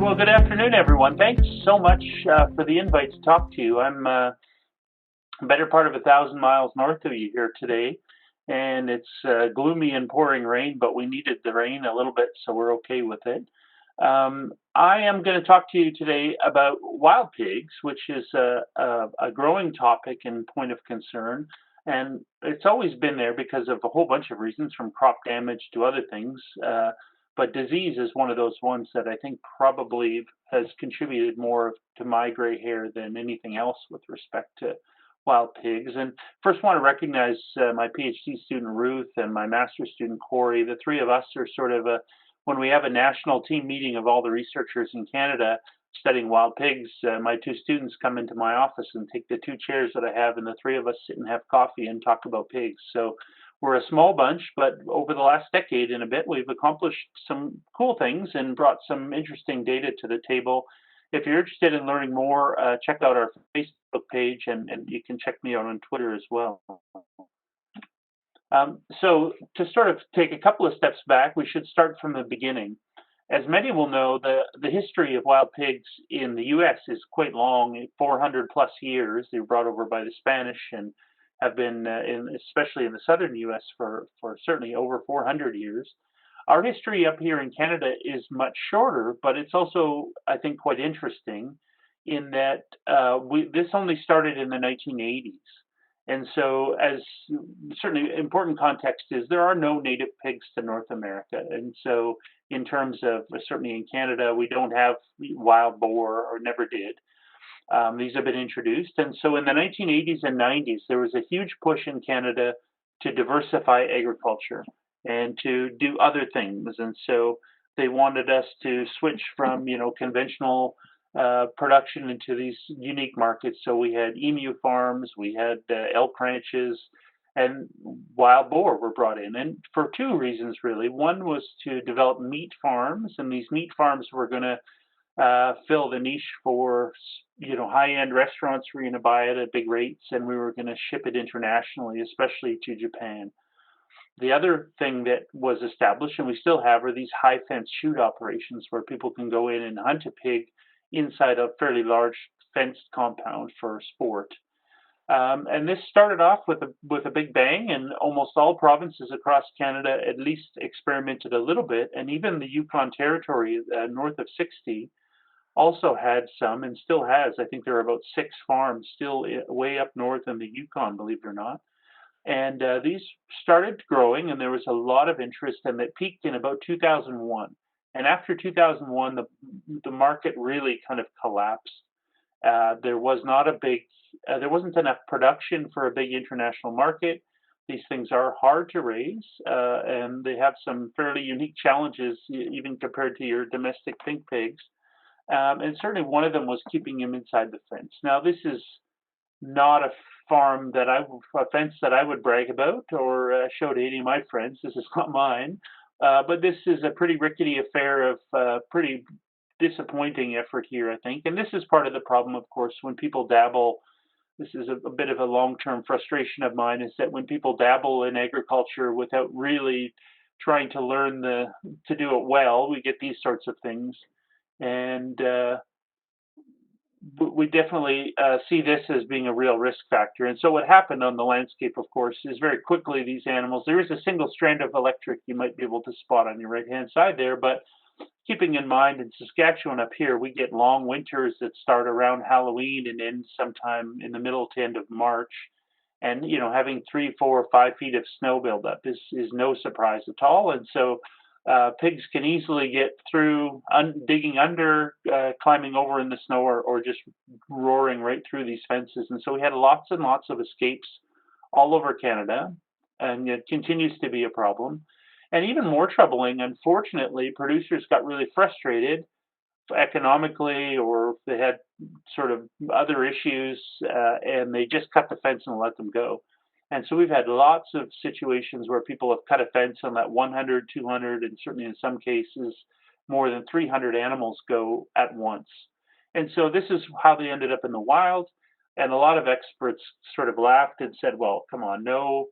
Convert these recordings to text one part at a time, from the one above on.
Well, good afternoon, everyone. Thanks so much for the invite to talk to you. I'm a better part of 1,000 miles north of you here today, and it's gloomy and pouring rain, but we needed the rain a little bit, so we're okay with it. I am going to talk to you today about wild pigs, which is a growing topic and point of concern. And it's always been there because of a whole bunch of reasons, from crop damage to other things. But disease is one of those ones that I think probably has contributed more to my gray hair than anything else with respect to wild pigs. And first, want to recognize my PhD student Ruth and my master's student Corey. The three of us are sort of when we have a national team meeting of all the researchers in Canada studying wild pigs, my two students come into my office and take the two chairs that I have, and the three of us sit and have coffee and talk about pigs. So we're a small bunch, but over the last decade and a bit, we've accomplished some cool things and brought some interesting data to the table. If you're interested in learning more, check out our Facebook page, and you can check me out on Twitter as well. So to sort of take a couple of steps back, we should start from the beginning. As many will know, the history of wild pigs in the U.S. is quite long, 400 plus years. They were brought over by the Spanish and have been, especially in the southern U.S., for certainly over 400 years. Our history up here in Canada is much shorter, but it's also, I think, quite interesting in that this only started in the 1980s. And so, as certainly important context is, there are no native pigs to North America. And so, in terms of certainly in Canada, we don't have wild boar, or never did. These have been introduced. And so, in the 1980s and 90s, there was a huge push in Canada to diversify agriculture and to do other things. And so, they wanted us to switch from, conventional production into these unique markets. So we had emu farms, we had elk ranches, and wild boar were brought in. And for two reasons, really. One was to develop meat farms, and these meat farms were going to fill the niche for, high-end restaurants were going to buy it at big rates, and we were going to ship it internationally, especially to Japan. The other thing that was established, and we still have, are these high fence shoot operations where people can go in and hunt a pig inside a fairly large fenced compound for sport. And this started off with a big bang, and almost all provinces across Canada at least experimented a little bit, and even the Yukon Territory north of 60 also had some and still has. I think there are about 6 farms still way up north in the Yukon, believe it or not. And these started growing, and there was a lot of interest, and it peaked in about 2001. And after 2001, the market really kind of collapsed. There wasn't enough production for a big international market. These things are hard to raise, and they have some fairly unique challenges, even compared to your domestic pink pigs. And certainly one of them was keeping them inside the fence. Now, this is not a fence that I would brag about or show to any of my friends. This is not mine. But this is a pretty rickety affair of pretty disappointing effort here, I think. And this is part of the problem, of course, when people dabble. This is a bit of a long-term frustration of mine, is that when people dabble in agriculture without really trying to learn to do it well, we get these sorts of things. And we definitely see this as being a real risk factor. And so what happened on the landscape, of course, is very quickly these animals, there is a single strand of electric you might be able to spot on your right-hand side there, but keeping in mind in Saskatchewan up here, we get long winters that start around Halloween and end sometime in the middle to end of March. And, having 3, 4, 5 feet of snow buildup is no surprise at all. And so pigs can easily get through digging under, climbing over in the snow, or just roaring right through these fences. And so we had lots and lots of escapes all over Canada, and it continues to be a problem. And even more troubling, unfortunately, producers got really frustrated economically, or they had sort of other issues, and they just cut the fence and let them go. And so we've had lots of situations where people have cut a fence and let 100, 200, and certainly in some cases more than 300 animals go at once. And so this is how they ended up in the wild. And a lot of experts sort of laughed and said, well, come on, no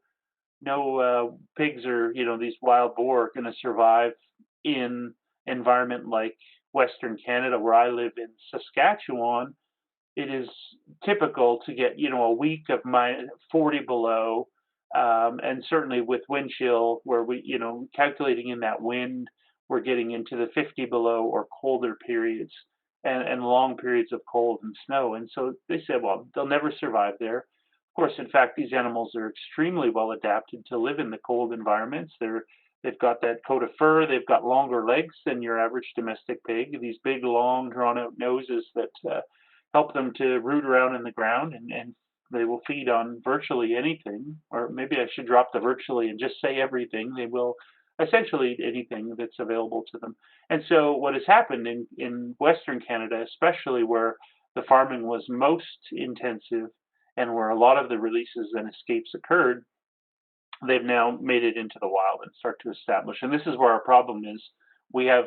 pigs or, these wild boar are going to survive in environment like Western Canada, where I live in Saskatchewan, it is typical to get, a week of 40 below, and certainly with wind chill, where calculating in that wind, we're getting into the 50 below or colder periods, and long periods of cold and snow. And so they said, well, they'll never survive there. Of course, in fact, these animals are extremely well adapted to live in the cold environments. They've got that coat of fur. They've got longer legs than your average domestic pig. These big, long, drawn-out noses that help them to root around in the ground, and they will feed on virtually anything. Or maybe I should drop the virtually and just say everything. They will essentially eat anything that's available to them. And so what has happened in Western Canada, especially where the farming was most intensive and where a lot of the releases and escapes occurred, they've now made it into the wild and start to establish. And this is where our problem is. We have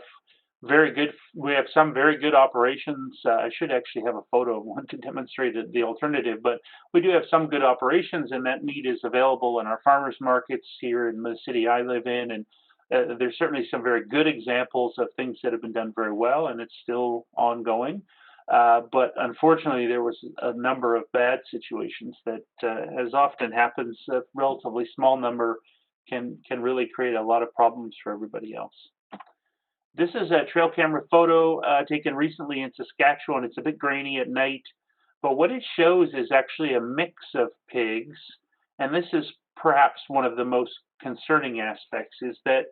we have some very good operations. I should actually have a photo of one to demonstrate the alternative, but we do have some good operations, and that meat is available in our farmers markets here in the city I live in. And there's certainly some very good examples of things that have been done very well, and it's still ongoing. But unfortunately, there was a number of bad situations that, as often happens, a relatively small number can really create a lot of problems for everybody else. This is a trail camera photo taken recently in Saskatchewan. It's a bit grainy at night, but what it shows is actually a mix of pigs, and this is perhaps one of the most concerning aspects, is that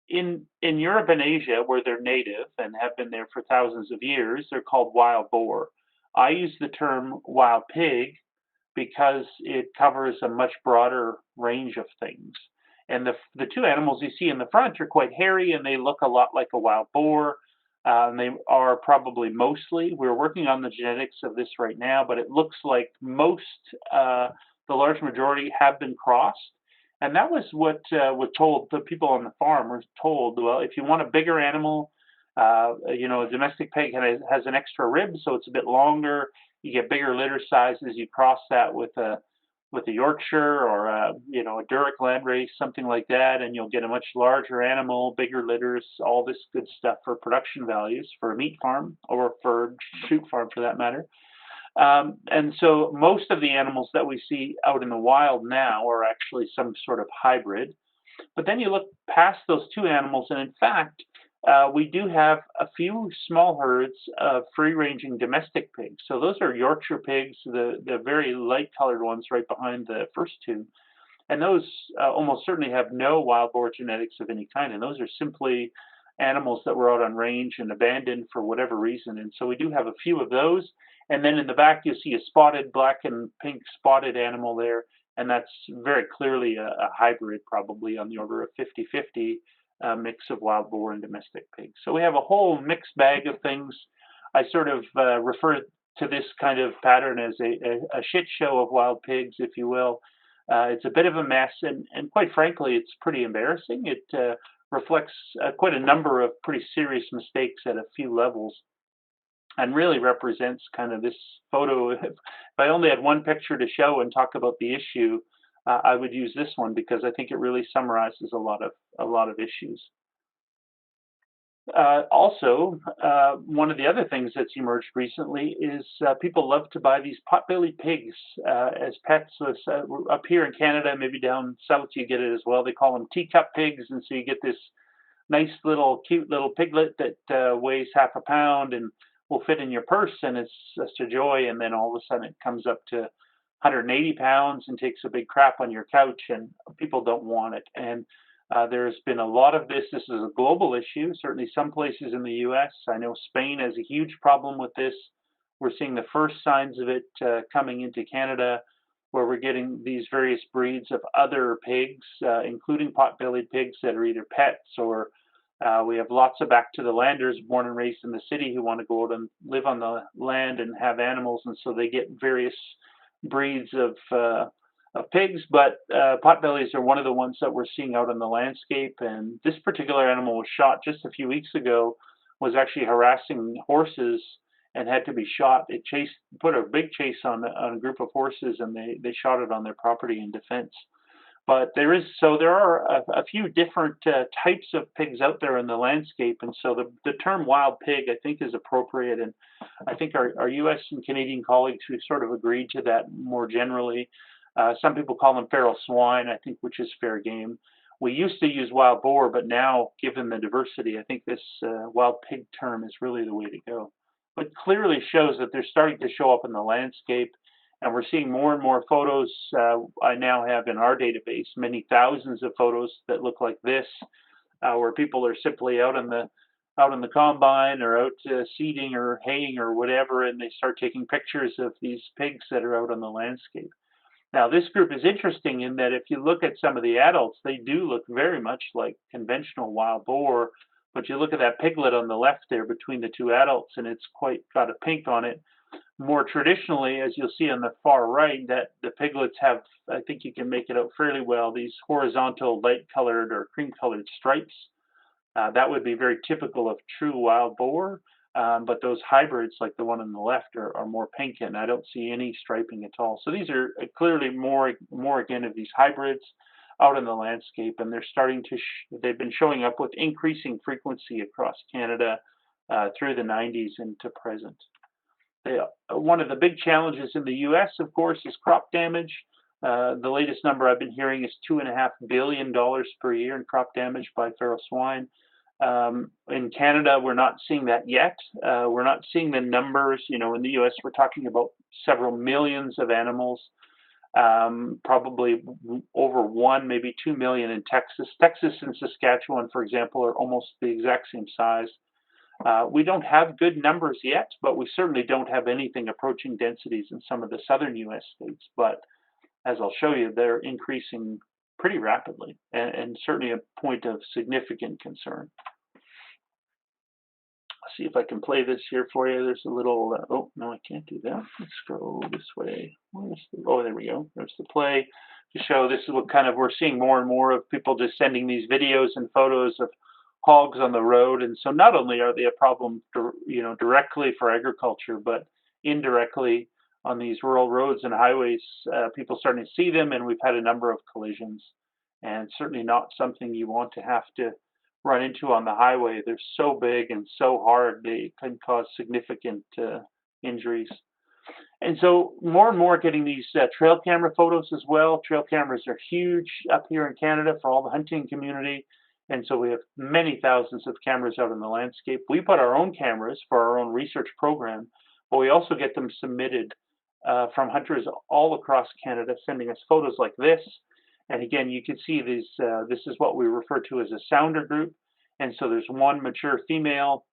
in Europe and Asia, where they're native and have been there for thousands of years, they're called wild boar. I use the term wild pig because it covers a much broader range of things. And the two animals you see in the front are quite hairy, and they look a lot like a wild boar. They are probably mostly, we're working on the genetics of this right now, but it looks like the large majority have been crossed. And that was what was told, the people on the farm were told, well, if you want a bigger animal, a domestic pig has an extra rib, so it's a bit longer. You get bigger litter sizes. You cross that with a Yorkshire or a Duroc landrace, something like that, and you'll get a much larger animal, bigger litters, all this good stuff for production values for a meat farm or for shoot farm for that matter. And so most of the animals that we see out in the wild now are actually some sort of hybrid. But then you look past those two animals, and in fact, we do have a few small herds of free-ranging domestic pigs. So those are Yorkshire pigs, the very light-colored ones right behind the first two. And those almost certainly have no wild boar genetics of any kind. And those are simply animals that were out on range and abandoned for whatever reason. And so we do have a few of those. And then in the back, you'll see a spotted, black and pink spotted animal there. And that's very clearly a hybrid, probably on the order of 50-50. Mix of wild boar and domestic pigs. So we have a whole mixed bag of things. I sort of refer to this kind of pattern as a shit show of wild pigs, if you will. It's a bit of a mess, and quite frankly, it's pretty embarrassing. It reflects quite a number of pretty serious mistakes at a few levels, and really represents kind of this photo. If I only had one picture to show and talk about the issue, I would use this one because I think it really summarizes a lot of issues. Also, one of the other things that's emerged recently is people love to buy these pot-bellied pigs as pets. Up here in Canada, maybe down south, you get it as well. They call them teacup pigs, and so you get this nice little cute little piglet that weighs half a pound and will fit in your purse, and it's just a joy. And then all of a sudden, it comes up to 180 pounds and takes a big crap on your couch, and people don't want it. And there's been a lot of this. This is a global issue, certainly some places in the U.S. I know Spain has a huge problem with this. We're seeing the first signs of it coming into Canada, where we're getting these various breeds of other pigs, including pot-bellied pigs that are either pets or we have lots of back-to-the-landers born and raised in the city who want to go out and live on the land and have animals, and so they get various breeds of pigs, but potbellies are one of the ones that we're seeing out on the landscape. And this particular animal was shot just a few weeks ago, was actually harassing horses and had to be shot. It put a big chase on a group of horses, and they shot it on their property in defense. But there are a few different types of pigs out there in the landscape, and so the term wild pig I think is appropriate, and I think our U.S. and Canadian colleagues who sort of agreed to that more generally. Some people call them feral swine, I think, which is fair game. We used to use wild boar, but now, given the diversity, I think this wild pig term is really the way to go. But clearly shows that they're starting to show up in the landscape, and we're seeing more and more photos. I now have in our database many thousands of photos that look like this, where people are simply out in the combine or out seeding or haying or whatever, and they start taking pictures of these pigs that are out on the landscape. Now, this group is interesting in that if you look at some of the adults, they do look very much like conventional wild boar, but you look at that piglet on the left there between the two adults, and it's quite got a pink on it. More traditionally, as you'll see on the far right, that the piglets have, I think you can make it out fairly well, these horizontal light-colored or cream-colored stripes. That would be very typical of true wild boar, but those hybrids, like the one on the left, are more pink, and I don't see any striping at all. So these are clearly more again of these hybrids out in the landscape, and they're starting to they've been showing up with increasing frequency across Canada through the 90s into present. One of the big challenges in the U.S., of course, is crop damage. The latest number I've been hearing is $2.5 billion per year in crop damage by feral swine. In Canada, we're not seeing that yet. We're not seeing the numbers. In the U.S., we're talking about several millions of animals, probably over 1, maybe 2 million in Texas. Texas and Saskatchewan, for example, are almost the exact same size. We don't have good numbers yet, but we certainly don't have anything approaching densities in some of the southern U.S. states. But as I'll show you, they're increasing pretty rapidly, and certainly a point of significant concern. Let's see if I can play this here for you. There's a little, oh, no, I can't do that. Let's go this way. Oh, there we go. There's the play to show this is what we're seeing more and more of people just sending these videos and photos of hogs on the road. And so not only are they a problem, directly for agriculture, but indirectly on these rural roads and highways, people starting to see them, and we've had a number of collisions, and certainly not something you want to have to run into on the highway. They're so big and so hard, they can cause significant injuries. And so more and more getting these trail camera photos as well. Trail cameras are huge up here in Canada for all the hunting community. And so we have many thousands of cameras out in the landscape. We put our own cameras for our own research program, but we also get them submitted from hunters all across Canada, sending us photos like this. And again, you can see these. This is what we refer to as a sounder group. And so there's one mature female,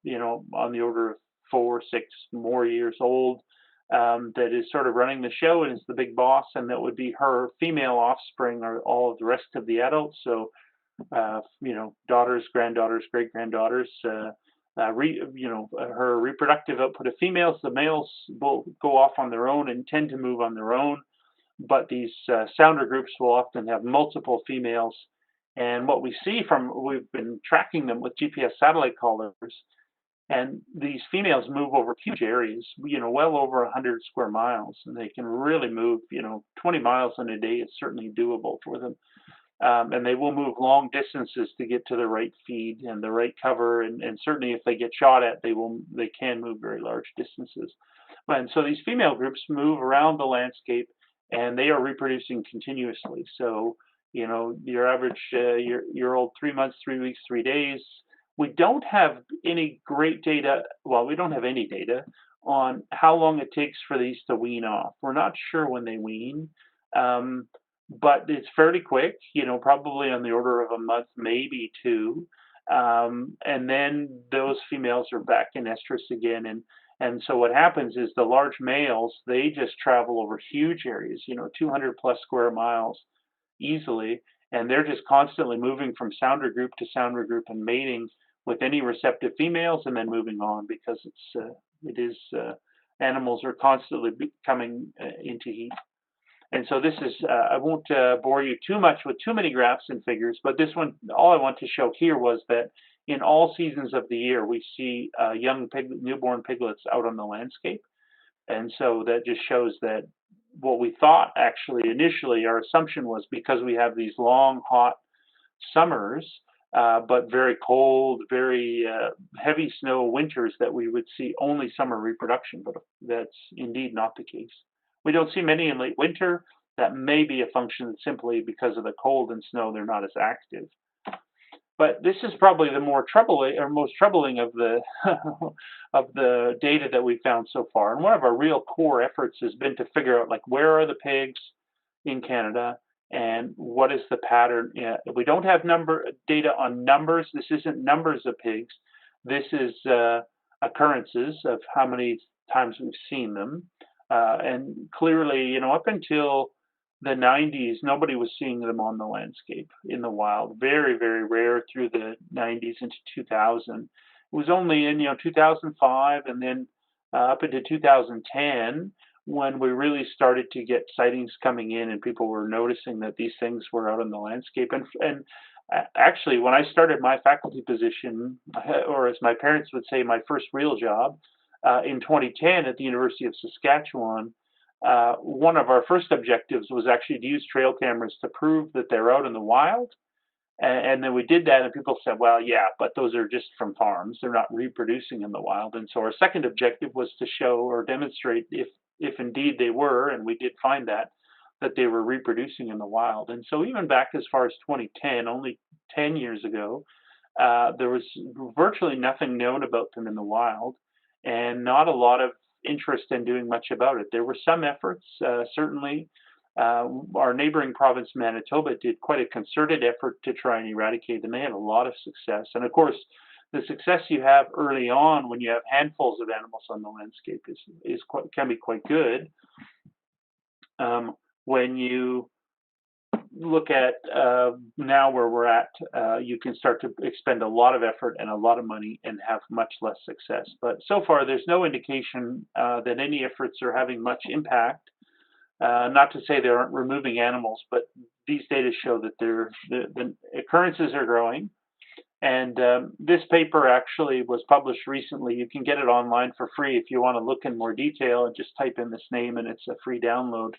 on the order of 4, 6 more years old, that is sort of running the show and is the big boss. And that would be her female offspring or all of the rest of the adults. So daughters, granddaughters, great granddaughters, her reproductive output of females. The males will go off on their own and tend to move on their own, but these sounder groups will often have multiple females. And what we see we've been tracking them with GPS satellite collars, and these females move over huge areas, well over 100 square miles, and they can really move, 20 miles in a day is certainly doable for them. And they will move long distances to get to the right feed and the right cover, and certainly if they get shot at, they can move very large distances. And so these female groups move around the landscape, and they are reproducing continuously. So your average year-old, 3 months, 3 weeks, 3 days. We don't have any great data. Well, we don't have any data on how long it takes for these to wean off. We're not sure when they wean. But it's fairly quick, probably on the order of a month, maybe 2. And then those females are back in estrus again. And so what happens is the large males, they just travel over huge areas, 200 plus square miles easily. And they're just constantly moving from sounder group to sounder group and mating with any receptive females and then moving on, because animals are constantly coming into heat. And so this is, I won't bore you too much with too many graphs and figures, but this one, all I want to show here was that in all seasons of the year, we see newborn piglets out on the landscape. And so that just shows that, what we thought actually initially, our assumption was because we have these long, hot summers, but very cold, very heavy snow winters, that we would see only summer reproduction, but that's indeed not the case. We don't see many in late winter. That may be a function simply because of the cold and snow, they're not as active. But this is probably the more troubling or most troubling of the of the data that we found so far. And one of our real core efforts has been to figure out, like, where are the pigs in Canada and what is the pattern. We don't have data on numbers. This isn't numbers of pigs. This is occurrences of how many times we've seen them. And clearly, up until the 90s, nobody was seeing them on the landscape in the wild. Very, very rare through the 90s into 2000. It was only in 2005 and then up into 2010 when we really started to get sightings coming in and people were noticing that these things were out on the landscape. And actually, when I started my faculty position, or as my parents would say, my first real job, in 2010 at the University of Saskatchewan, one of our first objectives was actually to use trail cameras to prove that they're out in the wild. And then we did that, and people said, well, yeah, but those are just from farms. They're not reproducing in the wild. And so our second objective was to show or demonstrate if indeed they were, and we did find that they were reproducing in the wild. And so even back as far as 2010, only 10 years ago, there was virtually nothing known about them in the wild and not a lot of interest in doing much about it. There were some efforts, certainly. Our neighboring province, Manitoba, did quite a concerted effort to try and eradicate them. They had a lot of success. And of course, the success you have early on when you have handfuls of animals on the landscape can be quite good. When you look at now where we're at, you can start to expend a lot of effort and a lot of money and have much less success. But so far, there's no indication that any efforts are having much impact. Not to say they aren't removing animals, but these data show that the occurrences are growing. And this paper actually was published recently. You can get it online for free if you want to look in more detail and just type in this name, and it's a free download.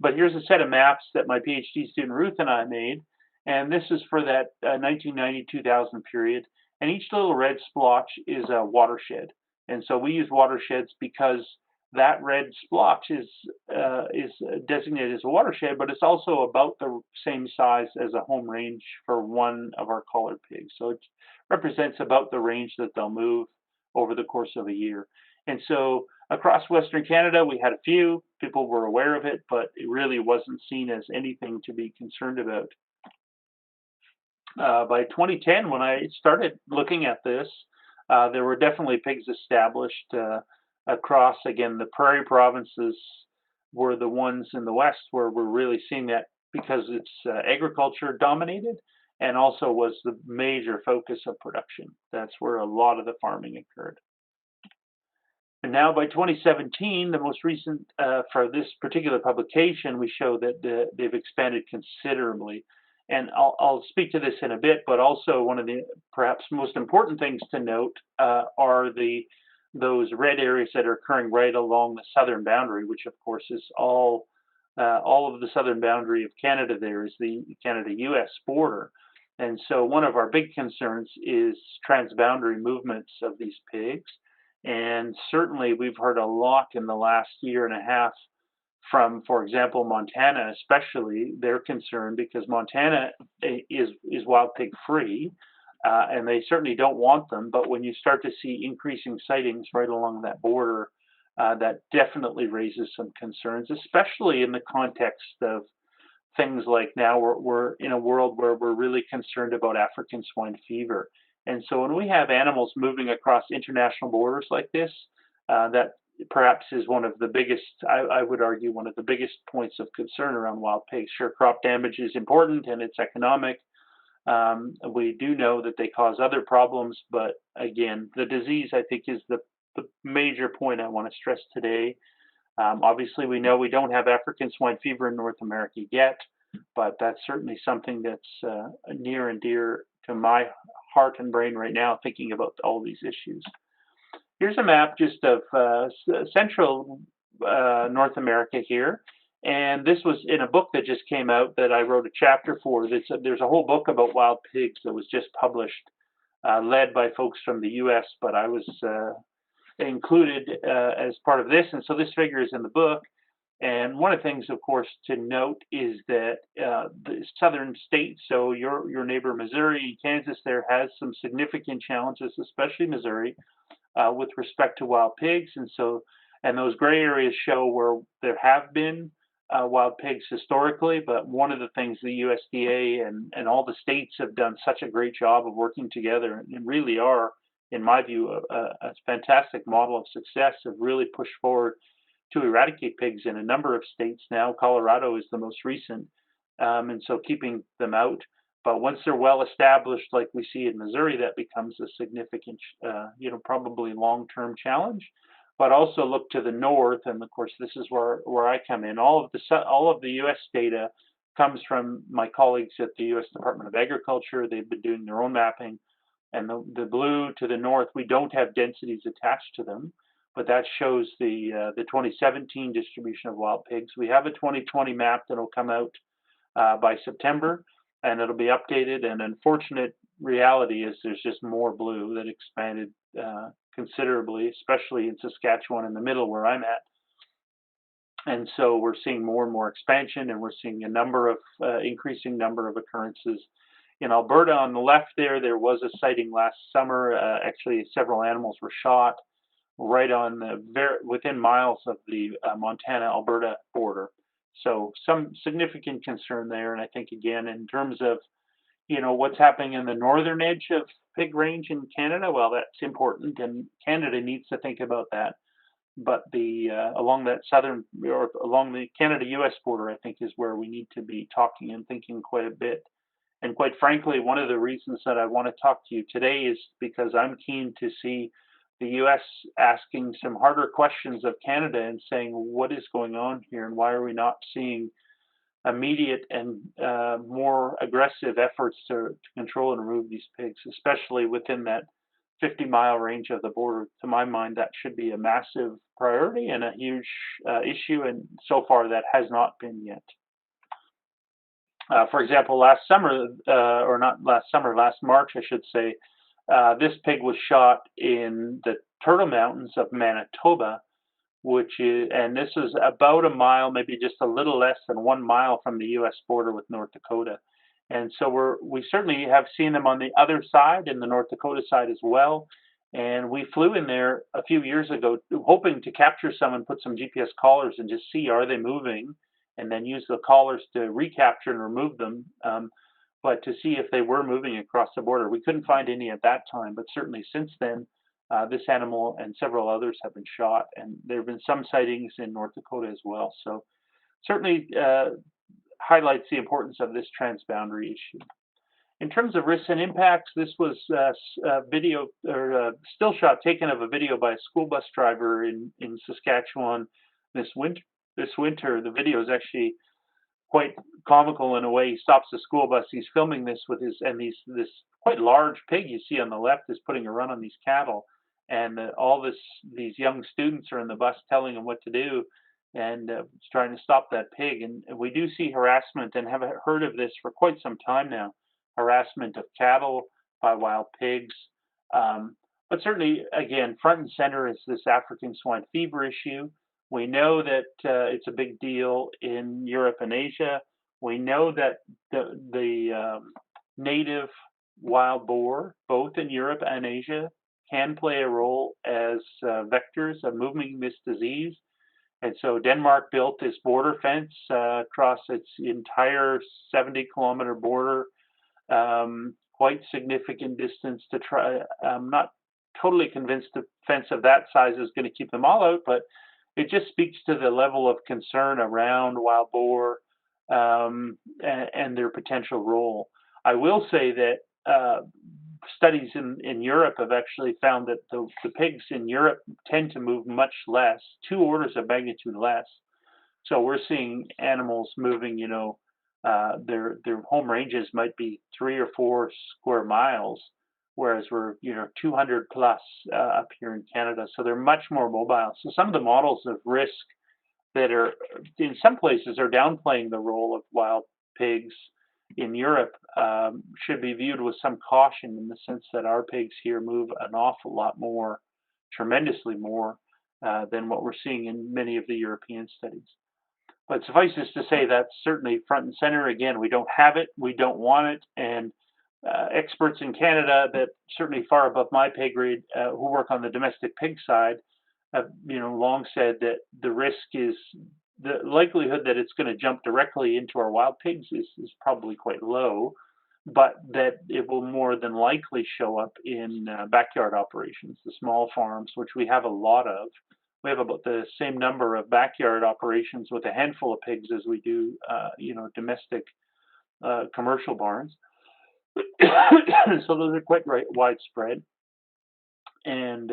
But here's a set of maps that my PhD student Ruth and I made, and this is for that 1990-2000 period. And each little red splotch is a watershed. And so we use watersheds because that red splotch is designated as a watershed, but it's also about the same size as a home range for one of our collared pigs. So it represents about the range that they'll move over the course of a year. And so across Western Canada, we had a few. People were aware of it, but it really wasn't seen as anything to be concerned about. By 2010, when I started looking at this, there were definitely pigs established across, again, the prairie provinces were the ones in the west where we're really seeing that because it's agriculture dominated and also was the major focus of production. That's where a lot of the farming occurred. And now by 2017, the most recent, for this particular publication, we show that they've expanded considerably. And I'll speak to this in a bit, but also one of the perhaps most important things to note are those red areas that are occurring right along the southern boundary, which of course is all of the southern boundary of Canada. There is the Canada-US border. And so one of our big concerns is transboundary movements of these pigs. And certainly we've heard a lot in the last year and a half from, for example, Montana especially. They're concerned because Montana is wild pig free, and they certainly don't want them. But when you start to see increasing sightings right along that border, that definitely raises some concerns, especially in the context of things like now we're in a world where we're really concerned about African swine fever. And so when we have animals moving across international borders like this, that perhaps is one of the biggest, I would argue, one of the biggest points of concern around wild pigs. Sure, crop damage is important and it's economic. We do know that they cause other problems, but again, the disease, I think, is the major point I want to stress today. Obviously, we know we don't have African swine fever in North America yet, but that's certainly something that's near and dear to my heart and brain right now, thinking about all these issues. Here's a map just of central North America here. And this was in a book that just came out that I wrote a chapter for. There's a whole book about wild pigs that was just published, led by folks from the U.S., but I was included as part of this. And so this figure is in the book. And one of the things, of course, to note is that the southern states, so your neighbor Missouri, Kansas, there has some significant challenges, especially Missouri, with respect to wild pigs. And those gray areas show where there have been wild pigs historically. But one of the things the USDA and all the states have done such a great job of working together and really are, in my view, a fantastic model of success, have really pushed forward to eradicate pigs in a number of states now. Colorado is the most recent, and so keeping them out. But once they're well established, like we see in Missouri, that becomes a significant, probably long-term challenge. But also look to the north, and of course, this is where I come in. All of the U.S. data comes from my colleagues at the U.S. Department of Agriculture. They've been doing their own mapping, and the blue to the north, we don't have densities attached to them, but that shows the 2017 distribution of wild pigs. We have a 2020 map that'll come out by September, and it'll be updated. And unfortunate reality is there's just more blue that expanded considerably, especially in Saskatchewan in the middle where I'm at. And so we're seeing more and more expansion, and we're seeing increasing number of occurrences. In Alberta on the left there was a sighting last summer. Actually, several animals were shot right on within miles of the Montana-Alberta border. So some significant concern there. And I think, again, in terms of, what's happening in the northern edge of pig range in Canada, well, that's important, and Canada needs to think about that. But along that southern, or along the Canada-U.S. border, I think is where we need to be talking and thinking quite a bit. And quite frankly, one of the reasons that I want to talk to you today is because I'm keen to see the U.S. asking some harder questions of Canada and saying, what is going on here, and why are we not seeing immediate and more aggressive efforts to control and remove these pigs, especially within that 50-mile range of the border? To my mind, that should be a massive priority and a huge issue, and so far that has not been yet. For example, last March, I should say, this pig was shot in the Turtle Mountains of Manitoba, and this is about a mile, maybe just a little less than 1 mile from the U.S. border with North Dakota. And so we certainly have seen them on the other side, in the North Dakota side as well. And we flew in there a few years ago, hoping to capture some and put some GPS collars and just see, are they moving, and then use the collars to recapture and remove them. But to see if they were moving across the border. We couldn't find any at that time, but certainly since then, this animal and several others have been shot, and there have been some sightings in North Dakota as well. So certainly highlights the importance of this transboundary issue. In terms of risks and impacts, this was a video, or a still shot taken of a video by a school bus driver in Saskatchewan this winter. The video is actually quite comical in a way. He stops the school bus. He's filming this with this quite large pig you see on the left is putting a run on these cattle, and these young students are in the bus telling him what to do, and trying to stop that pig. And we do see harassment, and have heard of this for quite some time now. Harassment of cattle by wild pigs, but certainly, again, front and center is this African swine fever issue. We know that it's a big deal in Europe and Asia. We know that the native wild boar, both in Europe and Asia, can play a role as vectors of moving this disease. And so Denmark built this border fence across its entire 70-kilometer border, quite significant distance to try. I'm not totally convinced a fence of that size is going to keep them all out, but it just speaks to the level of concern around wild boar and their potential role. I will say that studies in Europe have actually found that the pigs in Europe tend to move much less, 2 orders of magnitude less. So we're seeing animals moving, their home ranges might be 3 or 4 square miles, whereas we're 200 plus up here in Canada. So they're much more mobile. So some of the models of risk that are in some places are downplaying the role of wild pigs in Europe should be viewed with some caution in the sense that our pigs here move an awful lot more, tremendously more than what we're seeing in many of the European studies. But suffices to say that's certainly front and center. Again, we don't have it, we don't want it, and experts in Canada that certainly far above my pay grade who work on the domestic pig side have long said that the risk is the likelihood that it's going to jump directly into our wild pigs is probably quite low, but that it will more than likely show up in backyard operations, the small farms, which we have a lot of. We have about the same number of backyard operations with a handful of pigs as we do, domestic commercial barns. So those are quite widespread, and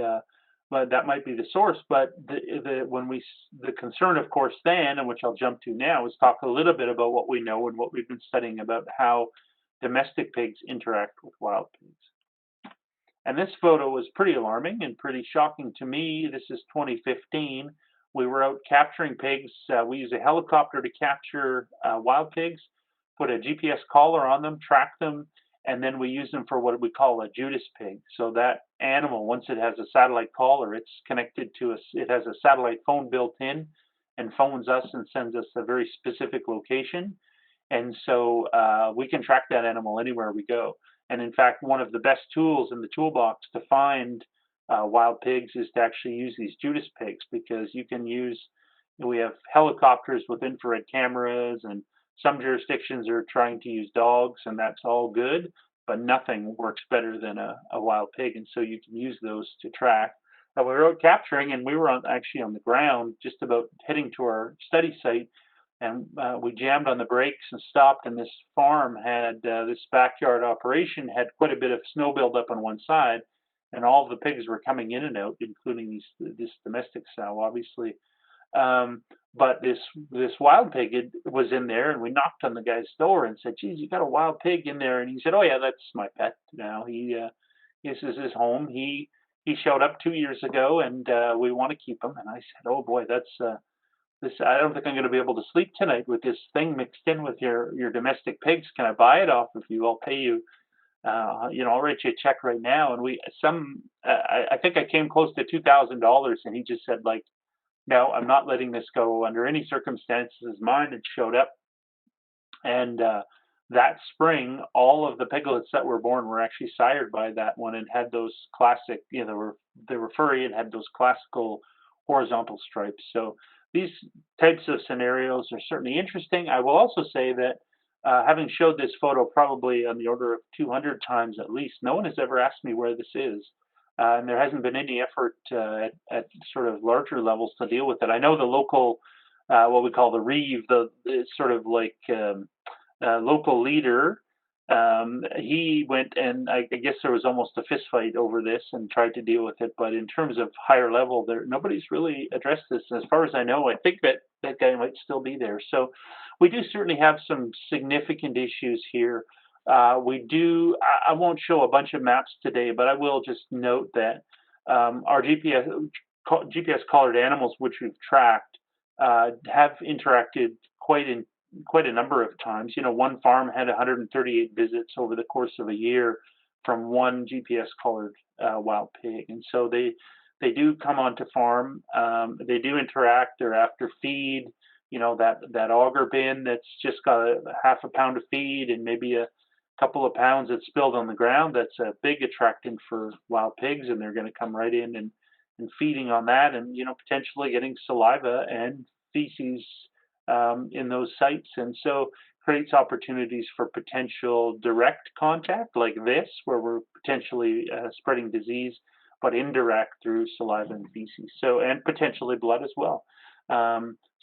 but that might be the source. But the concern, of course, then, and which I'll jump to now, is talk a little bit about what we know and what we've been studying about how domestic pigs interact with wild pigs. And this photo was pretty alarming and pretty shocking to me. This is 2015. We were out capturing pigs. We use a helicopter to capture wild pigs, put a GPS collar on them, track them, and then we use them for what we call a Judas pig. So that animal, once it has a satellite collar, it's connected to us. It has a satellite phone built in and phones us and sends us a very specific location. And so we can track that animal anywhere we go. And in fact, one of the best tools in the toolbox to find wild pigs is to actually use these Judas pigs, because we have helicopters with infrared cameras, and some jurisdictions are trying to use dogs, and that's all good, but nothing works better than a wild pig. And so you can use those to track. We were out capturing, and we were actually on the ground just about heading to our study site, and we jammed on the brakes and stopped, and this farm had, this backyard operation had quite a bit of snow buildup on one side, and all of the pigs were coming in and out, including this domestic sow, obviously. But this wild pig was in there, and we knocked on the guy's door and said, "Geez, you got a wild pig in there?" And he said, "Oh yeah, that's my pet now. This is his home. He showed up 2 years ago, and we want to keep him." And I said, "Oh boy, that's this. I don't think I'm going to be able to sleep tonight with this thing mixed in with your domestic pigs. Can I buy it off of you? I'll pay you. I'll write you a check right now." And I think I came close to $2,000, and he just said, like, "No, I'm not letting this go under any circumstances." Mine had showed up, and that spring, all of the piglets that were born were actually sired by that one and had those classic, they were furry and had those classical horizontal stripes. So these types of scenarios are certainly interesting. I will also say that having showed this photo probably on the order of 200 times at least, no one has ever asked me where this is. And there hasn't been any effort at sort of larger levels to deal with it. I know the local, what we call the Reeve, it's sort of like local leader. He went, and I guess there was almost a fist fight over this and tried to deal with it. But in terms of higher level, nobody's really addressed this. As far as I know, I think that guy might still be there. So we do certainly have some significant issues here. I won't show a bunch of maps today, but I will just note that our GPS collared animals, which we've tracked, have interacted quite a number of times. One farm had 138 visits over the course of a year from one GPS collared wild pig, and so they do come onto farm. They do interact. They're after feed. That auger bin that's just got a half a pound of feed and maybe a couple of pounds that's spilled on the ground, that's a big attractant for wild pigs, and they're going to come right in and feeding on that, and potentially getting saliva and feces in those sites, and so creates opportunities for potential direct contact like this, where we're potentially spreading disease, but indirect through saliva and feces, and potentially blood as well.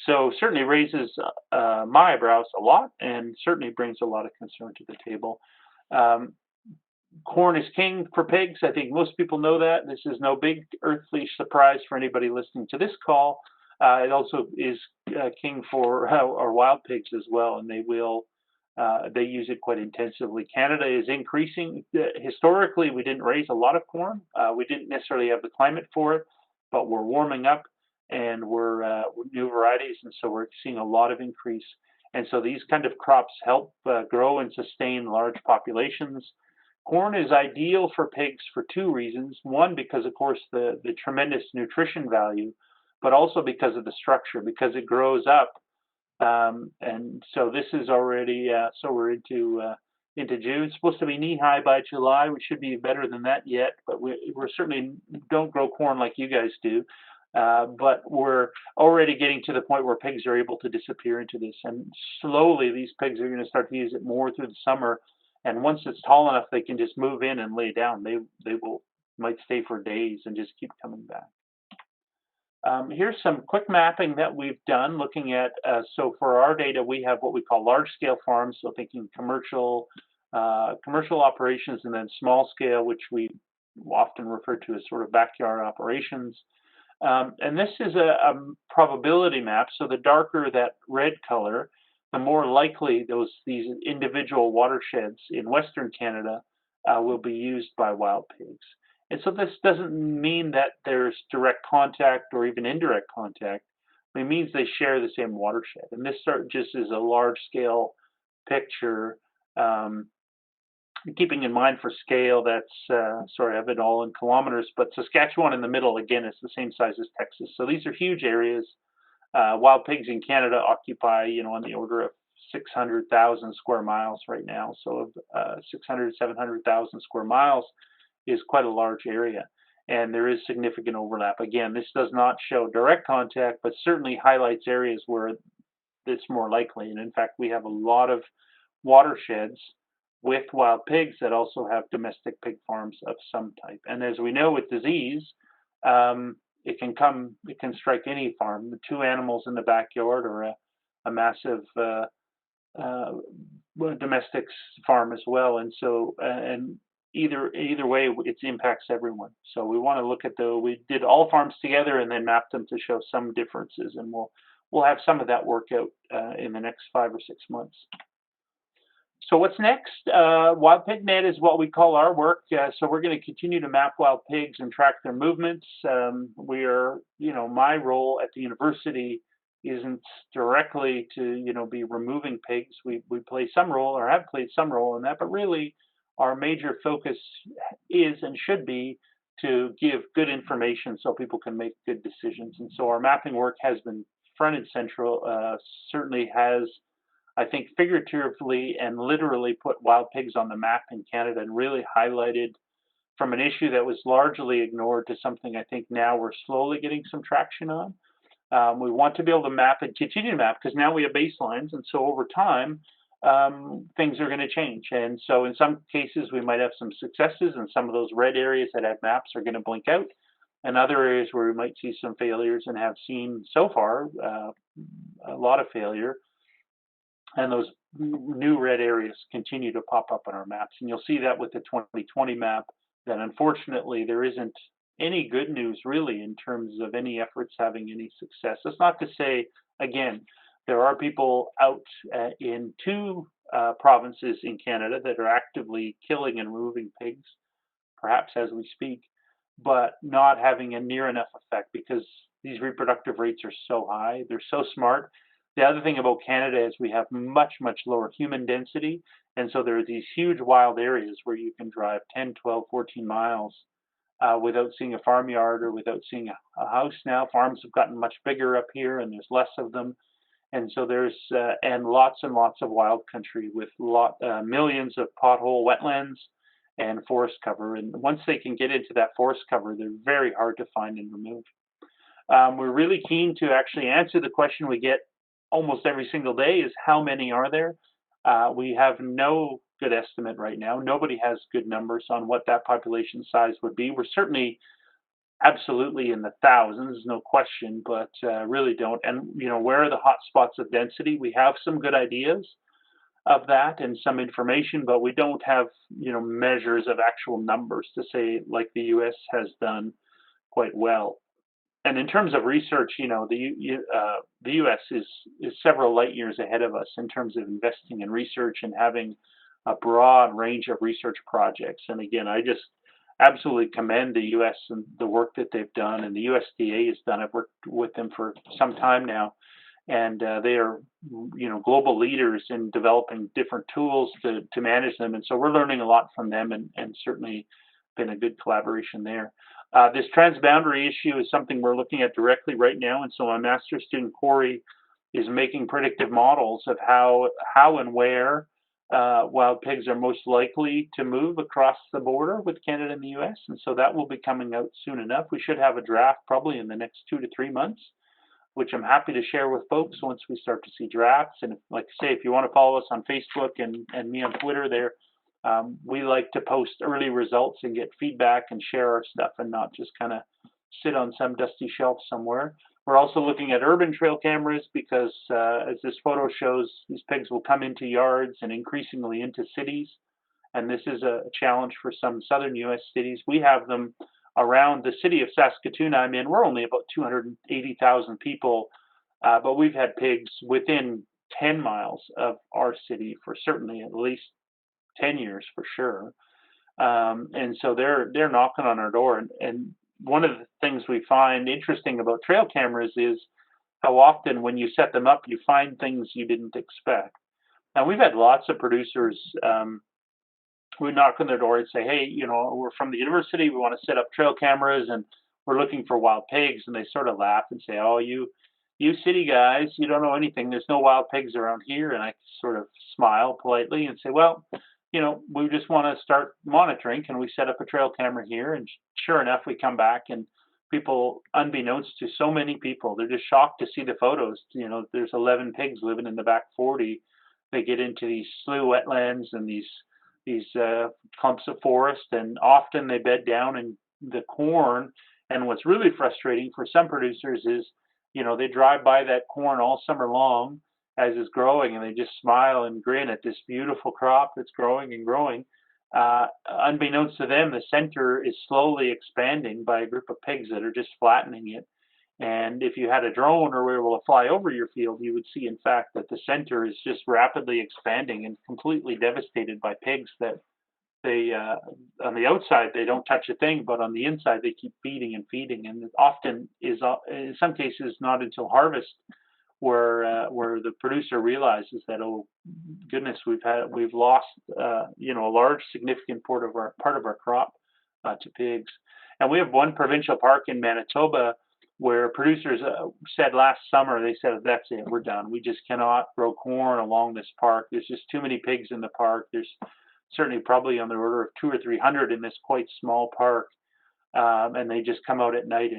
So certainly raises my eyebrows a lot, and certainly brings a lot of concern to the table. Corn is king for pigs. I think most people know that. This is no big earthly surprise for anybody listening to this call. It also is king for our wild pigs as well, and they use it quite intensively. Canada is increasing. Historically, we didn't raise a lot of corn. We didn't necessarily have the climate for it, but we're warming up. and we're new varieties, and so we're seeing a lot of increase. And so these kind of crops help grow and sustain large populations. Corn is ideal for pigs for two reasons. One, because of course the tremendous nutrition value, but also because of the structure, because it grows up. And so this is already, so we're into June. It's supposed to be knee high by July. We should be better than that yet, but we're certainly don't grow corn like you guys do. But we're already getting to the point where pigs are able to disappear into this, and slowly these pigs are going to start to use it more through the summer. And once it's tall enough, they can just move in and lay down. They will might stay for days and just keep coming back. Here's some quick mapping that we've done looking at, so for our data, we have what we call large scale farms, so thinking commercial operations, and then small scale, which we often refer to as sort of backyard operations. And this is a probability map, so the darker that red color, the more likely these individual watersheds in Western Canada will be used by wild pigs. And so this doesn't mean that there's direct contact or even indirect contact. It means they share the same watershed. And this just is a large scale picture, keeping in mind for scale, that's sorry, I have it all in kilometers, but Saskatchewan in the middle, again, is the same size as Texas. So these are huge areas. Wild pigs in Canada occupy, on the order of 600,000 square miles right now. So 600, 700,000 square miles is quite a large area, and there is significant overlap. Again, this does not show direct contact, but certainly highlights areas where it's more likely. And in fact, we have a lot of watersheds with wild pigs that also have domestic pig farms of some type. And as we know with disease, it can strike any farm, the two animals in the backyard or a massive domestic farm as well. And so, and either way, it impacts everyone. So we want to look at we did all farms together and then mapped them to show some differences, and we'll have some of that work out in the next 5 or 6 months. So what's next? Wild Pig Net is what we call our work. So we're going to continue to map wild pigs and track their movements. My role at the university isn't directly to, be removing pigs. We play some role, or have played some role in that, but really our major focus is and should be to give good information so people can make good decisions. And so our mapping work has been front and central, certainly has, I think, figuratively and literally put wild pigs on the map in Canada and really highlighted from an issue that was largely ignored to something I think now we're slowly getting some traction on. We want to be able to map and continue to map because now we have baselines, and so over time, things are going to change. And so in some cases, we might have some successes, and some of those red areas that have maps are going to blink out, and other areas where we might see some failures and have seen so far a lot of failure. And those new red areas continue to pop up on our maps. And you'll see that with the 2020 map, that unfortunately there isn't any good news really in terms of any efforts having any success. That's not to say, again, there are people out in 2 provinces in Canada that are actively killing and removing pigs, perhaps as we speak, but not having a near enough effect because these reproductive rates are so high. They're so smart. The other thing about Canada is we have much, much lower human density. And so there are these huge wild areas where you can drive 10, 12, 14 miles without seeing a farmyard or without seeing a house now. Farms have gotten much bigger up here and there's less of them. And so there's, and lots of wild country with millions of pothole wetlands and forest cover. And once they can get into that forest cover, they're very hard to find and remove. We're really keen to actually answer the question we get almost every single day is how many are there? We have no good estimate right now. Nobody has good numbers on what that population size would be. We're certainly absolutely in the thousands, no question, but really don't. And, where are the hot spots of density? We have some good ideas of that and some information, but we don't have, measures of actual numbers to say like the US has done quite well. And in terms of research, the U.S. is several light years ahead of us in terms of investing in research and having a broad range of research projects. And again, I absolutely commend the U.S. and the work that they've done, and the USDA has done. I've worked with them for some time now, and they are, global leaders in developing different tools to manage them. And so we're learning a lot from them, and certainly been a good collaboration there. This transboundary issue is something we're looking at directly right now, and so my master's student Corey is making predictive models of how and where wild pigs are most likely to move across the border with Canada and the U.S. And so that will be coming out soon enough. We should have a draft probably in the next 2 to 3 months, which I'm happy to share with folks once we start to see drafts. And like I say, if you want to follow us on Facebook and me on Twitter there, we like to post early results and get feedback and share our stuff and not just kind of sit on some dusty shelf somewhere. We're also looking at urban trail cameras because, as this photo shows, these pigs will come into yards and increasingly into cities. And this is a challenge for some southern U.S. cities. We have them around the city of Saskatoon I'm in. We're only about 280,000 people, but we've had pigs within 10 miles of our city for certainly at least 10 years for sure. And so they're knocking on our door. And one of the things we find interesting about trail cameras is how often when you set them up, you find things you didn't expect. Now, we've had lots of producers who knock on their door and say, hey, we're from the university, we want to set up trail cameras and we're looking for wild pigs. And they sort of laugh and say, oh, you city guys, you don't know anything. There's no wild pigs around here. And I sort of smile politely and say, well, we just want to start monitoring. Can we set up a trail camera here? And sure enough, we come back and people, unbeknownst to so many people, they're just shocked to see the photos. There's 11 pigs living in the back 40. They get into these slough wetlands and these clumps of forest, and often they bed down in the corn. And what's really frustrating for some producers is, they drive by that corn all summer long as it's growing, and they just smile and grin at this beautiful crop that's growing and growing. Unbeknownst to them, the center is slowly expanding by a group of pigs that are just flattening it. And if you had a drone or were able to fly over your field, you would see, in fact, that the center is just rapidly expanding and completely devastated by pigs that they, on the outside, they don't touch a thing, but on the inside, they keep feeding and feeding. And it often is, in some cases, not until harvest where the producer realizes that, oh goodness, we've lost a large significant part of our crop to pigs. And we have one provincial park in Manitoba where producers said last summer, they said, that's it, we're done. We just cannot grow corn along this park. There's just too many pigs in the park. There's certainly probably on the order of 200 or 300 in this quite small park. And they just come out at night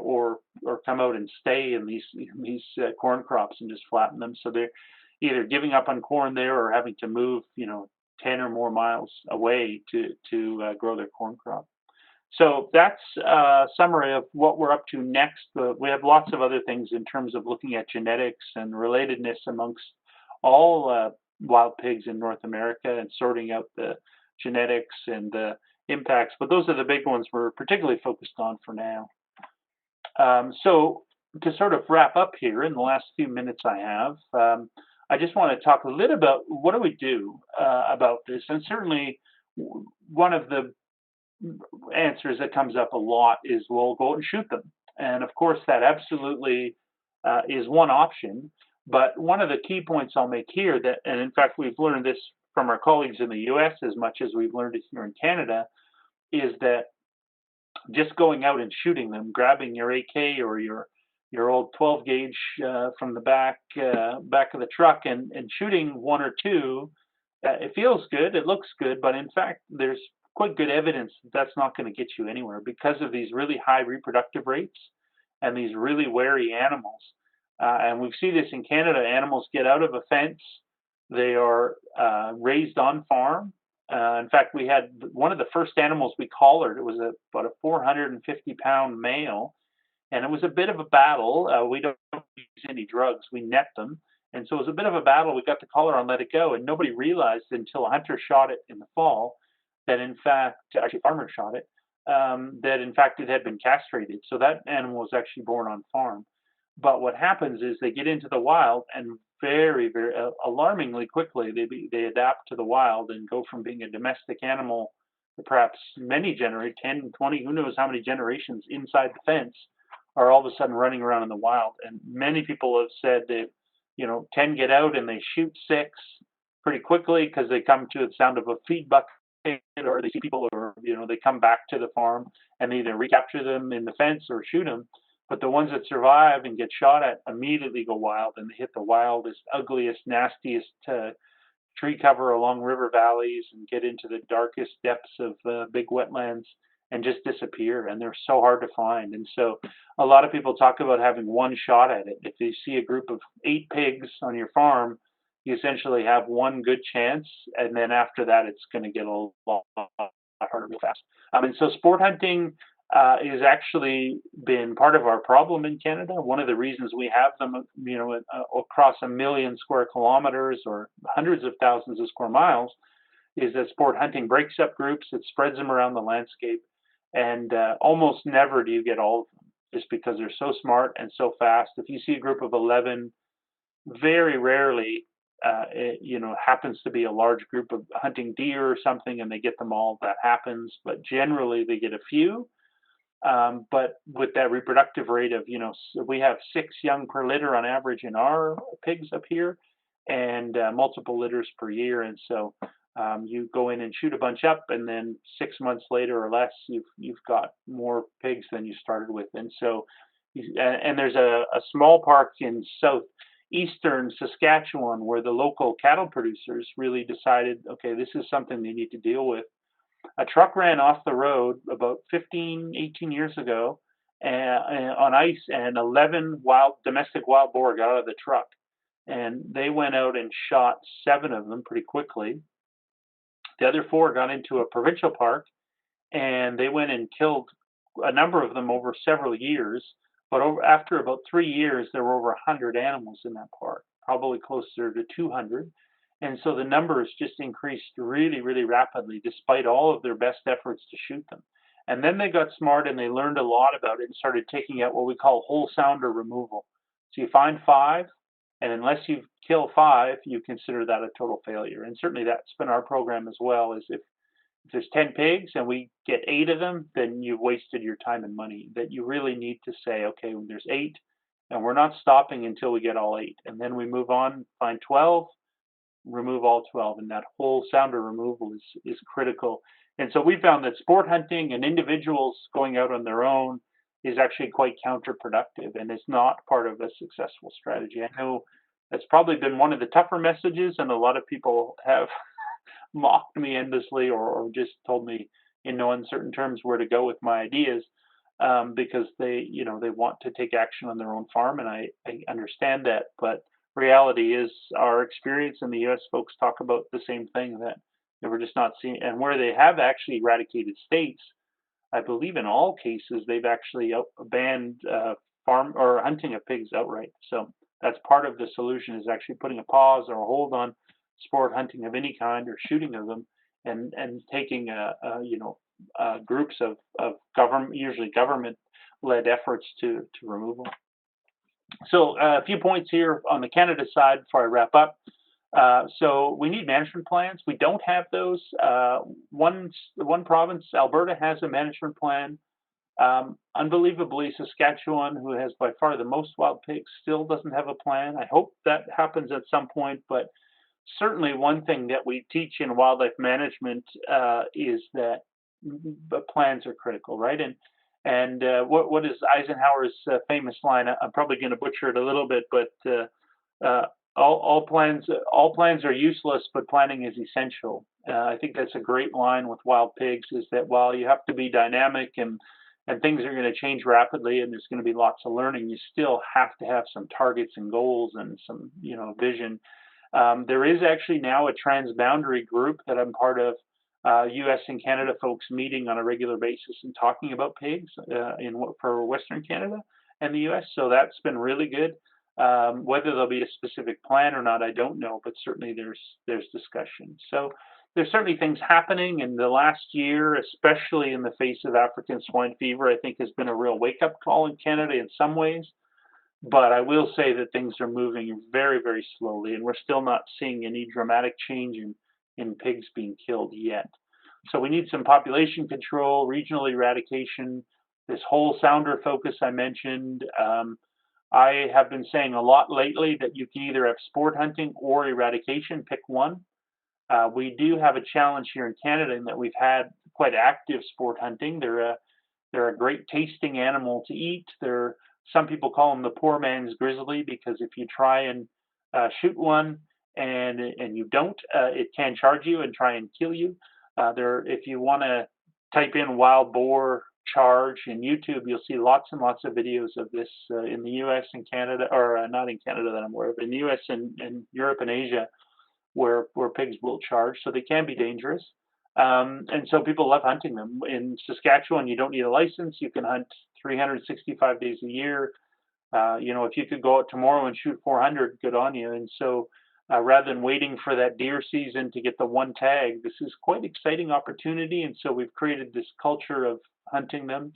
or come out and stay in these corn crops and just flatten them. So they're either giving up on corn there or having to move 10 or more miles away to grow their corn crop. So that's a summary of what we're up to next. We have lots of other things in terms of looking at genetics and relatedness amongst all wild pigs in North America and sorting out the genetics and the impacts, but those are the big ones we're particularly focused on for now. So to sort of wrap up here in the last few minutes I have, I just want to talk a little about what do we do about this. And certainly one of the answers that comes up a lot is, well, go out and shoot them. And of course that absolutely is one option. But one of the key points I'll make here that, and in fact we've learned this from our colleagues in the US as much as we've learned it here in Canada, is that just going out and shooting them, grabbing your AK or your old 12 gauge from the back of the truck and shooting one or two, it feels good, it looks good, but in fact there's quite good evidence that that's not going to get you anywhere because of these really high reproductive rates and these really wary animals. And we see this in Canada. Animals get out of a fence. They are raised on farm. In fact, we had one of the first animals we collared. It was about a 450-pound male, and it was a bit of a battle. We don't use any drugs. We net them. And so it was a bit of a battle. We got the collar on, let it go, and nobody realized until a hunter shot it in the fall that in fact, actually a farmer shot it, that in fact it had been castrated. So that animal was actually born on farm. But what happens is they get into the wild and very, very alarmingly quickly, they adapt to the wild and go from being a domestic animal perhaps many generations, 10, 20, who knows how many generations inside the fence are all of a sudden running around in the wild. And many people have said that, 10 get out and they shoot 6 pretty quickly because they come to the sound of a feed bucket, or they see people, or, they come back to the farm and they either recapture them in the fence or shoot them. But the ones that survive and get shot at immediately go wild, and they hit the wildest, ugliest, nastiest tree cover along river valleys and get into the darkest depths of big wetlands and just disappear. And they're so hard to find. And so a lot of people talk about having one shot at it. If you see a group of 8 pigs on your farm, you essentially have one good chance. And then after that, it's going to get a lot harder real fast. And so sport hunting has actually been part of our problem in Canada. One of the reasons we have them, across 1 million square kilometers or hundreds of thousands of square miles, is that sport hunting breaks up groups. It spreads them around the landscape, and almost never do you get all of them, just because they're so smart and so fast. If you see a group of 11, very rarely, it, happens to be a large group of hunting deer or something, and they get them all. That happens, but generally they get a few. But with that reproductive rate of, so we have 6 young per litter on average in our pigs up here, and multiple litters per year. And so you go in and shoot a bunch up, and then 6 months later or less, you've got more pigs than you started with. And so, and there's a small park in southeastern Saskatchewan where the local cattle producers really decided, okay, this is something they need to deal with. A truck ran off the road about 15, 18 years ago on ice, and 11 domestic wild boar got out of the truck. And they went out and shot 7 of them pretty quickly. The other 4 got into a provincial park, and they went and killed a number of them over several years. But after about 3 years, there were over 100 animals in that park, probably closer to 200. And so the numbers just increased really, really rapidly, despite all of their best efforts to shoot them. And then they got smart and they learned a lot about it and started taking out what we call whole sounder removal. So you find 5, and unless you kill 5, you consider that a total failure. And certainly that's been our program as well, is if there's 10 pigs and we get 8 of them, then you've wasted your time and money. That you really need to say, okay, when there's 8, and we're not stopping until we get all 8. And then we move on, find 12, remove all 12, and that whole sounder removal is critical. And so we found that sport hunting and individuals going out on their own is actually quite counterproductive, and it's not part of a successful strategy. I know that's probably been one of the tougher messages, and a lot of people have mocked me endlessly, or just told me in no uncertain terms where to go with my ideas, because they want to take action on their own farm, and I understand that. But reality is, our experience in the U.S. folks talk about the same thing, that they were just not seeing, and where they have actually eradicated states, I believe in all cases they've actually banned farm or hunting of pigs outright. So that's part of the solution, is actually putting a pause or a hold on sport hunting of any kind, or shooting of them, and taking groups of government, usually government-led efforts to remove them. So a few points here on the Canada side before I wrap up. So we need management plans. We don't have those. One province, Alberta, has a management plan. Unbelievably, Saskatchewan, who has by far the most wild pigs, still doesn't have a plan. I hope that happens at some point, but certainly one thing that we teach in wildlife management is that plans are critical, right? And what is Eisenhower's famous line? I'm probably going to butcher it a little bit, but all plans are useless, but planning is essential. I think that's a great line with wild pigs, is that while you have to be dynamic and things are going to change rapidly, and there's going to be lots of learning, you still have to have some targets and goals and some vision. There is actually now a transboundary group that I'm part of, U.S. and Canada folks meeting on a regular basis and talking about pigs for Western Canada and the U.S. So that's been really good. Whether there'll be a specific plan or not, I don't know, but certainly there's discussion. So there's certainly things happening in the last year, especially in the face of African swine fever. I think has been a real wake-up call in Canada in some ways. But I will say that things are moving very, very slowly, and we're still not seeing any dramatic change in pigs being killed yet. So we need some population control, regional eradication, this whole sounder focus I mentioned. I have been saying a lot lately that you can either have sport hunting or eradication, pick one. We do have a challenge here in Canada in that we've had quite active sport hunting. They're a great tasting animal to eat. Some people call them the poor man's grizzly because if you try and shoot one and you don't, it can charge you and try and kill you. If you want to type in wild boar charge in YouTube, you'll see lots and lots of videos of this in the U.S. and Canada, or not in Canada that I'm aware of, in the U.S. and Europe and Asia, where pigs will charge, so they can be dangerous. And so people love hunting them. In Saskatchewan, you don't need a license. You can hunt 365 days a year. If you could go out tomorrow and shoot 400, good on you. And so rather than waiting for that deer season to get the one tag, this is quite an exciting opportunity. And so we've created this culture of hunting them.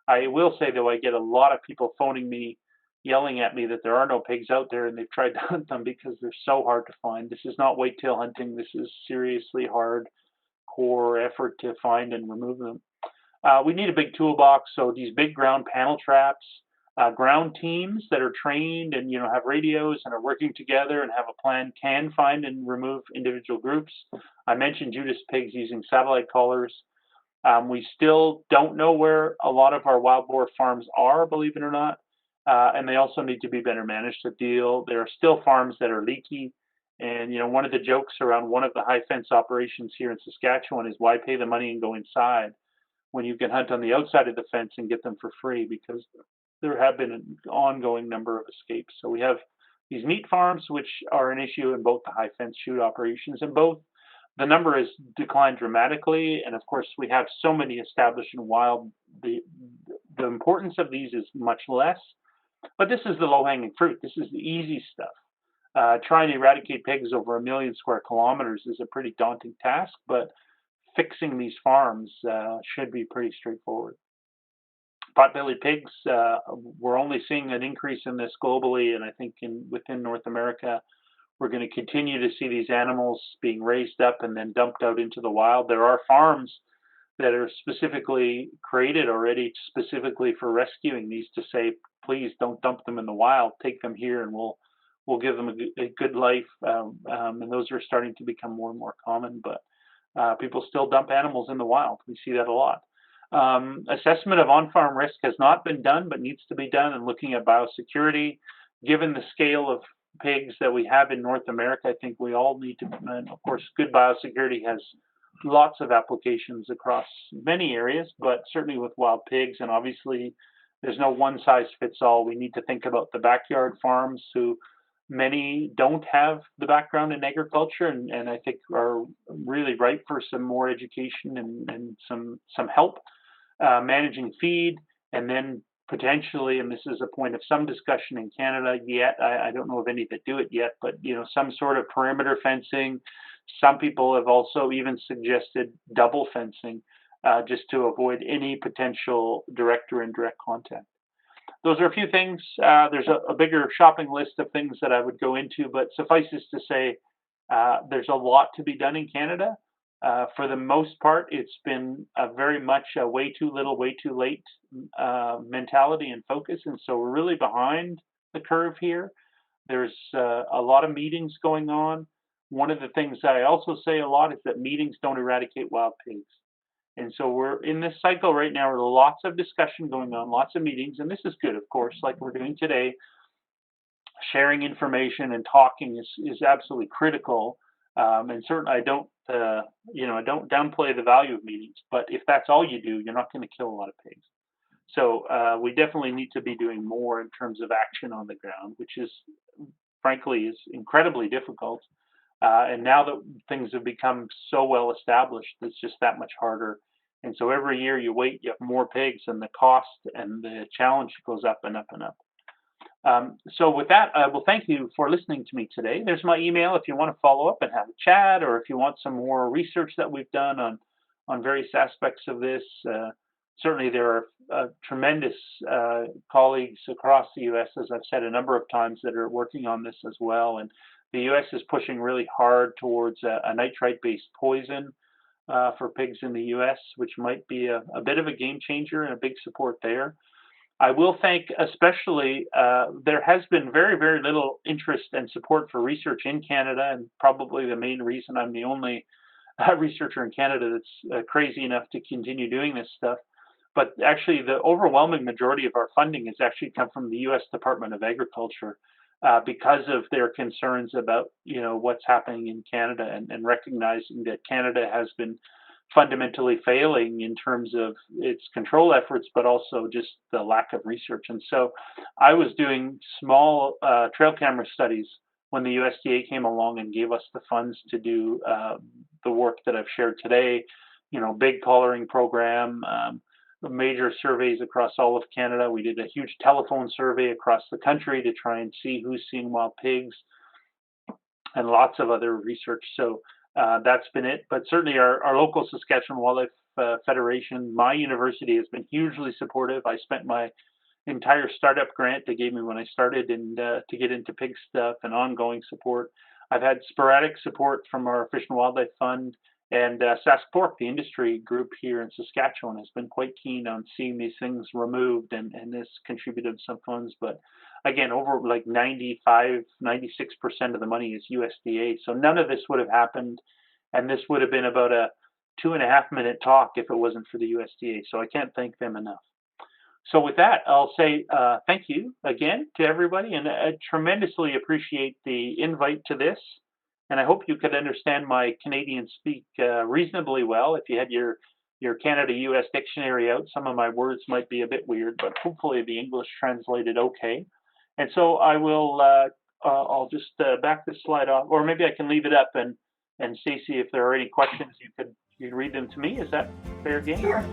I will say, though, I get a lot of people phoning me, yelling at me that there are no pigs out there and they've tried to hunt them because they're so hard to find. This is not whitetail hunting. This is seriously hard core effort to find and remove them. We need a big toolbox, so these big ground panel traps, ground teams that are trained and have radios and are working together and have a plan can find and remove individual groups. I mentioned Judas pigs using satellite collars. We still don't know where a lot of our wild boar farms are, believe it or not, and they also need to be better managed to deal. There are still farms that are leaky. And one of the jokes around one of the high fence operations here in Saskatchewan is why pay the money and go inside when you can hunt on the outside of the fence and get them for free, because there have been an ongoing number of escapes. So we have these meat farms, which are an issue in both the high fence shoot operations, and both the number has declined dramatically. And of course, we have so many established in wild. The importance of these is much less, but this is the low hanging fruit. This is the easy stuff. Trying to eradicate pigs over 1 million square kilometers is a pretty daunting task, but fixing these farms should be pretty straightforward. Pot-bellied pigs, we're only seeing an increase in this globally, and I think within North America, we're going to continue to see these animals being raised up and then dumped out into the wild. There are farms that are specifically created already specifically for rescuing these to say, please don't dump them in the wild, take them here and we'll give them a good life, and those are starting to become more and more common, but people still dump animals in the wild. We see that a lot. Assessment of on-farm risk has not been done, but needs to be done, and looking at biosecurity. Given the scale of pigs that we have in North America, I think we all need to, and of course, good biosecurity has lots of applications across many areas, but certainly with wild pigs, and obviously there's no one size fits all. We need to think about the backyard farms who many don't have the background in agriculture, and I think are really ripe for some more education and some help managing feed, and then potentially, and this is a point of some discussion in Canada yet, I don't know of any that do it yet, but some sort of perimeter fencing. Some people have also even suggested double fencing just to avoid any potential direct or indirect contact. Those are a few things. There's a bigger shopping list of things that I would go into, but suffices to say, there's a lot to be done in Canada. For the most part, it's been very much a way too little, way too late mentality and focus, and so we're really behind the curve here. There's a lot of meetings going on. One of the things I also say a lot is that meetings don't eradicate wild pigs. And so we're in this cycle right now where lots of discussion going on, lots of meetings, and this is good, of course, like we're doing today. Sharing information and talking is absolutely critical. And certainly I don't downplay the value of meetings, but if that's all you do, you're not going to kill a lot of pigs. So we definitely need to be doing more in terms of action on the ground, which is, frankly, is incredibly difficult. And now that things have become so well established, it's just that much harder. And so every year you wait, you have more pigs, and the cost and the challenge goes up and up and up. So with that, I will thank you for listening to me today. There's my email if you want to follow up and have a chat, or if you want some more research that we've done on various aspects of this. Certainly there are tremendous colleagues across the U.S., as I've said a number of times, that are working on this as well. And the U.S. is pushing really hard towards a nitrite-based poison. for pigs in the U.S., which might be a bit of a game changer and a big support there. I will thank especially, there has been very, very little interest and support for research in Canada, and probably the main reason I'm the only researcher in Canada that's crazy enough to continue doing this stuff. But actually, the overwhelming majority of our funding has actually come from the U.S. Department of Agriculture because of their concerns about what's happening in Canada, and recognizing that Canada has been fundamentally failing in terms of its control efforts, but also just the lack of research. And so I was doing small trail camera studies when the USDA came along and gave us the funds to do the work that I've shared today, big collaring program, major surveys across all of Canada. We did a huge telephone survey across the country to try and see who's seeing wild pigs, and lots of other research. So that's been it. But certainly our local Saskatchewan Wildlife Federation, my university, has been hugely supportive. I spent my entire startup grant they gave me when I started and to get into pig stuff, and ongoing support. I've had sporadic support from our Fish and Wildlife Fund, and Sask-Pork, the industry group here in Saskatchewan, has been quite keen on seeing these things removed, and this contributed some funds. But again, over like 95, 96% of the money is USDA. So none of this would have happened, and this would have been about a 2.5-minute talk if it wasn't for the USDA. So I can't thank them enough. So with that, I'll say thank you again to everybody, and I tremendously appreciate the invite to this. And I hope you could understand my Canadian speak reasonably well. If you had your Canada-US dictionary out, some of my words might be a bit weird, but hopefully the English translated okay. And so I will, I'll just back this slide off, or maybe I can leave it up, and Stacey, if there are any questions, you could read them to me. Is that fair game? Sure.